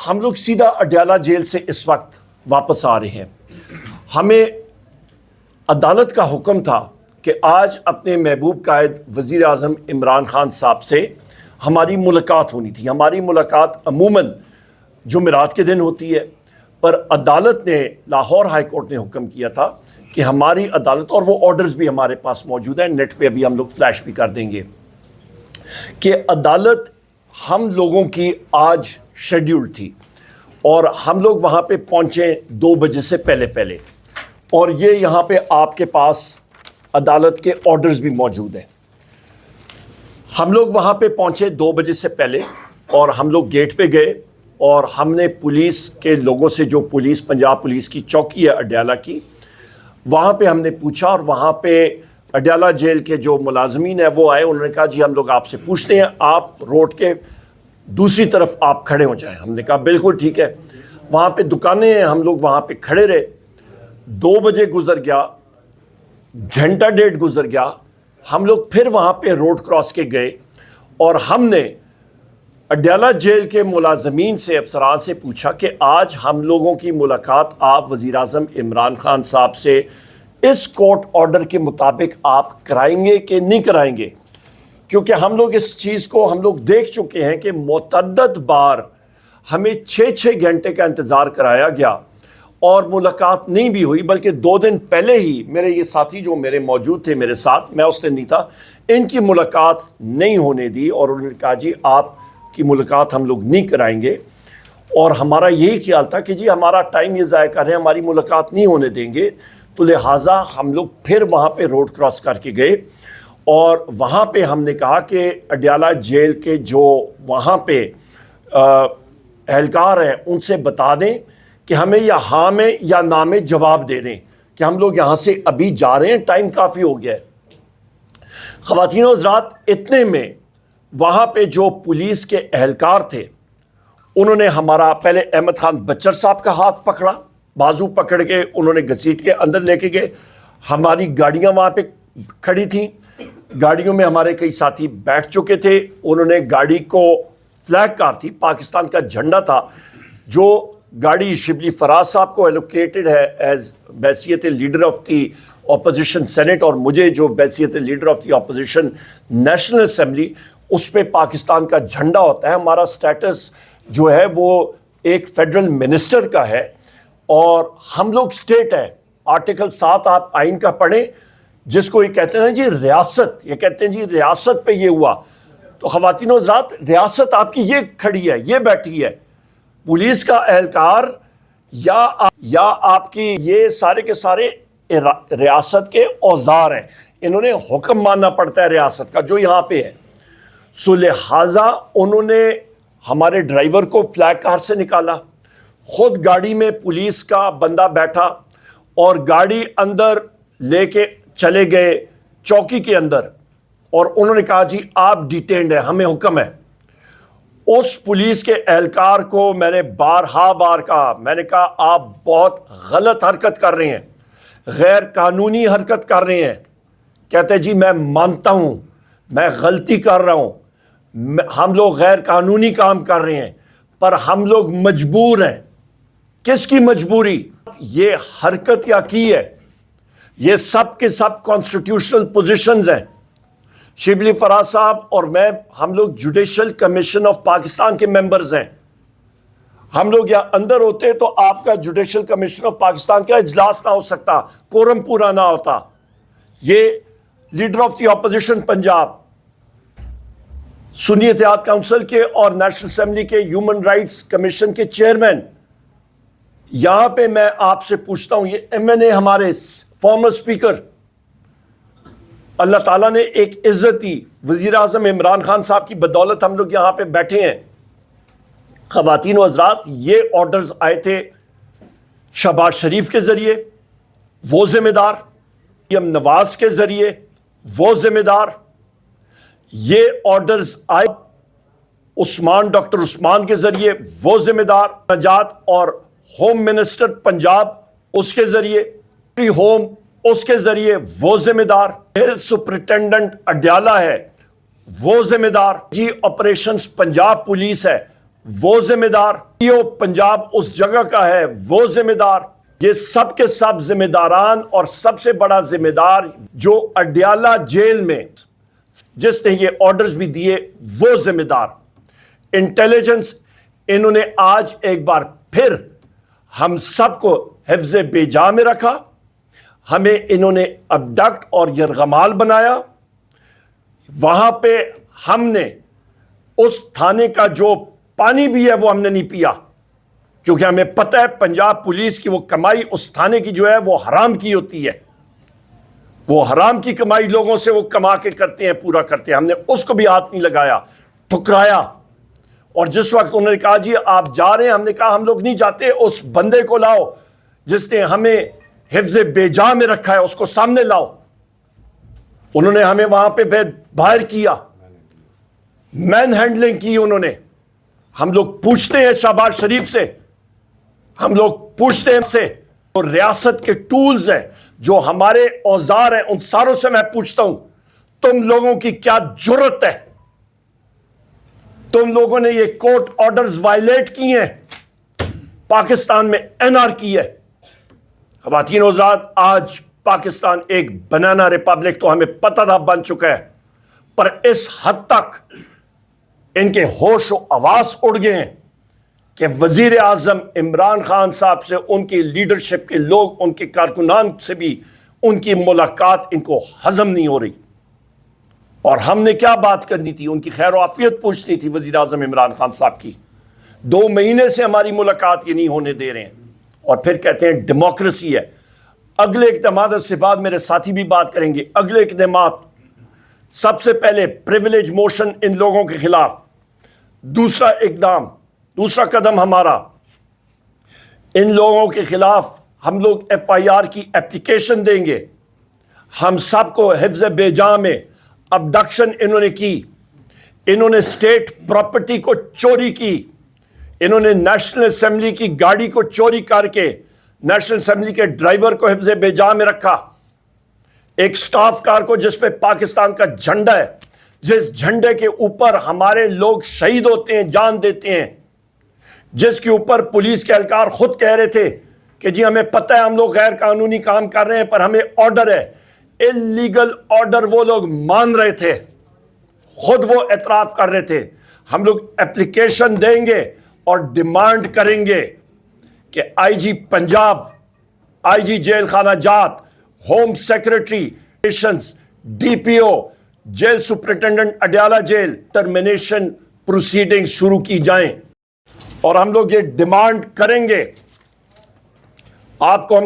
ہم لوگ سیدھا اڈیالہ جیل سے اس وقت واپس آ رہے ہیں. ہمیں عدالت کا حکم تھا کہ آج اپنے محبوب قائد وزیر اعظم عمران خان صاحب سے ہماری ملاقات ہونی تھی. ہماری ملاقات عموماً جمعرات کے دن ہوتی ہے، پر عدالت نے، لاہور ہائی کورٹ نے حکم کیا تھا کہ ہماری عدالت، اور وہ آرڈرز بھی ہمارے پاس موجود ہیں، نیٹ پہ ابھی ہم لوگ فلیش بھی کر دیں گے، کہ عدالت ہم لوگوں کی آج شیڈیول تھی اور ہم لوگ وہاں پہ پہنچے 2 بجے سے پہلے، اور یہ یہاں پہ آپ کے پاس عدالت کے آرڈرز بھی موجود ہیں. ہم لوگ وہاں پہ پہنچے 2 بجے سے پہلے، اور ہم لوگ گیٹ پہ گئے اور ہم نے پولیس کے لوگوں سے، جو پولیس پنجاب پولیس کی چوکی ہے اڈیالہ کی، وہاں پہ ہم نے پوچھا، اور وہاں پہ اڈیالہ جیل کے جو ملازمین ہیں وہ آئے. انہوں نے کہا جی ہم لوگ آپ سے پوچھتے ہیں، آپ روڈ کے دوسری طرف آپ کھڑے ہو جائیں. ہم نے کہا بالکل ٹھیک ہے. وہاں پہ دکانیں ہیں، ہم لوگ وہاں پہ کھڑے رہے. 2 بجے گزر گیا، گھنٹہ ڈیڑھ گزر گیا، ہم لوگ پھر وہاں پہ روڈ کراس کے گئے، اور ہم نے اڈیالہ جیل کے ملازمین سے، افسران سے پوچھا کہ آج ہم لوگوں کی ملاقات آپ وزیر اعظم عمران خان صاحب سے اس کورٹ آرڈر کے مطابق آپ کرائیں گے کہ نہیں کرائیں گے؟ کیونکہ ہم لوگ اس چیز کو ہم لوگ دیکھ چکے ہیں کہ متعدد بار ہمیں 6 گھنٹے کا انتظار کرایا گیا اور ملاقات نہیں بھی ہوئی، بلکہ 2 دن پہلے ہی میرے یہ ساتھی جو میرے موجود تھے میرے ساتھ، میں اس دن نہیں تھا، ان کی ملاقات نہیں ہونے دی، اور انہوں نے کہا جی آپ کی ملاقات ہم لوگ نہیں کرائیں گے. اور ہمارا یہی خیال تھا کہ جی ہمارا ٹائم یہ ضائع کر رہے ہیں، ہماری ملاقات نہیں ہونے دیں گے. تو لہٰذا ہم لوگ پھر وہاں پہ روڈ کراس کر کے گئے، اور وہاں پہ ہم نے کہا کہ اڈیالہ جیل کے جو وہاں پہ اہلکار ہیں ان سے بتا دیں کہ ہمیں یا ہاں میں یا نہ میں جواب دے دیں کہ ہم لوگ یہاں سے ابھی جا رہے ہیں، ٹائم کافی ہو گیا ہے. خواتین و حضرات، اتنے میں وہاں پہ جو پولیس کے اہلکار تھے انہوں نے ہمارا پہلے احمد خان بچر صاحب کا ہاتھ پکڑا، بازو پکڑ کے انہوں نے گھسیٹ کے اندر لے کے گئے. ہماری گاڑیاں وہاں پہ کھڑی تھیں، گاڑیوں میں ہمارے کئی ساتھی بیٹھ چکے تھے. انہوں نے گاڑی کو، فلیگ کار تھی، پاکستان کا جھنڈا تھا، جو گاڑی شبلی فراز صاحب کو ایلوکیٹڈ ہے ایز بحیثیت leader of the opposition senate, اور مجھے جو بحیثیت leader of the opposition national assembly, اس پہ پاکستان کا جھنڈا ہوتا ہے. ہمارا سٹیٹس جو ہے وہ ایک فیڈرل منسٹر کا ہے، اور ہم لوگ سٹیٹ ہے. آرٹیکل 7 آپ آئین کا پڑھیں، جس کو یہ کہتے ہیں جی ریاست، یہ کہتے ہیں جی ریاست پہ یہ ہوا. تو خواتین و حضرات، ریاست آپ کی یہ کھڑی ہے، یہ بیٹھی ہے. پولیس کا اہلکار یا آپ کی یہ سارے کے سارے ریاست کے اوزار ہیں. انہوں نے حکم ماننا پڑتا ہے ریاست کا جو یہاں پہ ہے. سو لہٰذا انہوں نے ہمارے ڈرائیور کو فلیگ کار سے نکالا، خود گاڑی میں پولیس کا بندہ بیٹھا اور گاڑی اندر لے کے چلے گئے چوکی کے اندر، اور انہوں نے کہا جی آپ ڈیٹینڈ ہیں، ہمیں حکم ہے. اس پولیس کے اہلکار کو میں نے بار کہا، میں نے کہا آپ بہت غلط حرکت کر رہے ہیں، غیر قانونی حرکت کر رہے ہیں. کہتے جی میں مانتا ہوں میں غلطی کر رہا ہوں، ہم لوگ غیر قانونی کام کر رہے ہیں، پر ہم لوگ مجبور ہیں. کس کی مجبوری؟ یہ حرکت کیا کی ہے، یہ سب کے سب کانسٹیٹیوشنل پوزیشنز ہیں. شبلی فراز صاحب اور میں، ہم لوگ جوڈیشل کمیشن آف پاکستان کے ممبرز ہیں. ہم لوگ یہاں اندر ہوتے تو آپ کا جوڈیشل کمیشن آف پاکستان کا اجلاس نہ ہو سکتا، کورم پورا نہ ہوتا. یہ leader of the opposition Punjab, Sunni Ittehad council کے اور نیشنل اسمبلی کے ہیومن رائٹس کمیشن کے چیئرمین. یہاں پہ میں آپ سے پوچھتا ہوں، یہ MNA ہمارے فارمر اسپیکر، اللہ تعالیٰ نے ایک عزت دی، وزیر اعظم عمران خان صاحب کی بدولت ہم لوگ یہاں پہ بیٹھے ہیں. خواتین و حضرات، یہ آرڈرز آئے تھے شہباز شریف کے ذریعے، وہ ذمہ دار، نواز کے ذریعے، وہ ذمہ دار. یہ آرڈرز آئے ڈاکٹر عثمان کے ذریعے، وہ ذمہ دار. نجات اور ہوم منسٹر پنجاب اس کے ذریعے، ہوم اس کے ذریعے وہ ذمہ دار. سپرنٹینڈنٹ اڈیالہ ہے وہ ذمہ دار. جی آپریشنز پنجاب پولیس ہے وہ ذمہ دار، پیو پنجاب اس جگہ کا ہے وہ ذمہ دار، یہ سب کے سب ذمہ داران، اور سب سے بڑا ذمہ دار جو اڈیالہ جیل میں جس نے یہ آرڈرز بھی دیے وہ ذمہ دار۔ انٹیلیجنس انہوں نے آج ایک بار پھر ہم سب کو حفظ بے جا میں رکھا، ہمیں انہوں نے ابڈکٹ اور یرغمال بنایا۔ وہاں پہ ہم نے اس تھانے کا جو پانی بھی ہے وہ ہم نے نہیں پیا، کیونکہ ہمیں پتہ ہے پنجاب پولیس کی وہ کمائی اس تھانے کی جو ہے وہ حرام کی ہوتی ہے، وہ حرام کی کمائی لوگوں سے وہ کما کے کرتے ہیں، پورا کرتے ہیں۔ ہم نے اس کو بھی ہاتھ نہیں لگایا، ٹھکرایا۔ اور جس وقت انہوں نے کہا جی آپ جا رہے ہیں، ہم نے کہا ہم لوگ نہیں جاتے، اس بندے کو لاؤ جس نے ہمیں حفظ بے جا میں رکھا ہے، اس کو سامنے لاؤ۔ انہوں نے ہمیں وہاں پہ باہر کیا، مین ہینڈلنگ کی انہوں نے۔ ہم لوگ پوچھتے ہیں شہباز شریف سے، ہم لوگ پوچھتے ہیں سے، اور ریاست کے ٹولز ہیں جو ہمارے اوزار ہیں، ان ساروں سے میں پوچھتا ہوں تم لوگوں کی کیا جرت ہے؟ تم لوگوں نے یہ کورٹ آرڈرز وائلیٹ کی ہیں، پاکستان میں این آر کی ہے۔ خواتین و حضرات، آج پاکستان ایک بنانا ریپبلک تو ہمیں پتہ تھا بن چکا ہے، پر اس حد تک ان کے ہوش و حواس اڑ گئے ہیں کہ وزیر اعظم عمران خان صاحب سے، ان کی لیڈرشپ کے لوگ، ان کے کارکنان سے بھی ان کی ملاقات ان کو ہضم نہیں ہو رہی۔ اور ہم نے کیا بات کرنی تھی؟ ان کی خیر و عافیت پوچھنی تھی وزیر اعظم عمران خان صاحب کی۔ 2 مہینے سے ہماری ملاقات یہ نہیں ہونے دے رہے ہیں، اور پھر کہتے ہیں ڈیموکریسی ہے۔ اگلے اقدامات سے بعد میرے ساتھی بھی بات کریں گے۔ اگلے اقدامات، سب سے پہلے پریویلیج موشن ان لوگوں کے خلاف۔ دوسرا قدم ہمارا، ان لوگوں کے خلاف ہم لوگ ایف آئی آر کی اپلیکیشن دیں گے۔ ہم سب کو حفظ بے جا میں ابڈکشن انہوں نے کی، انہوں نے اسٹیٹ پراپرٹی کو چوری کی، انہوں نے نیشنل اسمبلی کی گاڑی کو چوری کر کے نیشنل اسمبلی کے ڈرائیور کو حفظ بے جا میں رکھا، ایک سٹاف کار کو جس پہ پاکستان کا جھنڈا ہے، جس جھنڈے کے اوپر ہمارے لوگ شہید ہوتے ہیں، جان دیتے ہیں، جس کے اوپر پولیس کے اہلکار خود کہہ رہے تھے کہ جی ہمیں پتہ ہے ہم لوگ غیر قانونی کام کر رہے ہیں، پر ہمیں آرڈر ہے۔ اللیگل آرڈر وہ لوگ مان رہے تھے، خود وہ اعتراف کر رہے تھے۔ ہم لوگ اپلیکیشن دیں گے اور ڈیمانڈ کریں گے کہ آئی جی پنجاب، آئی جی جیل خانہ جات، home secretary, D P O, jail superintendent Adiala jail, termination proceeding شروع کی جائیں۔ اور ہم لوگ یہ ڈیمانڈ کریں گے، آپ کو ہم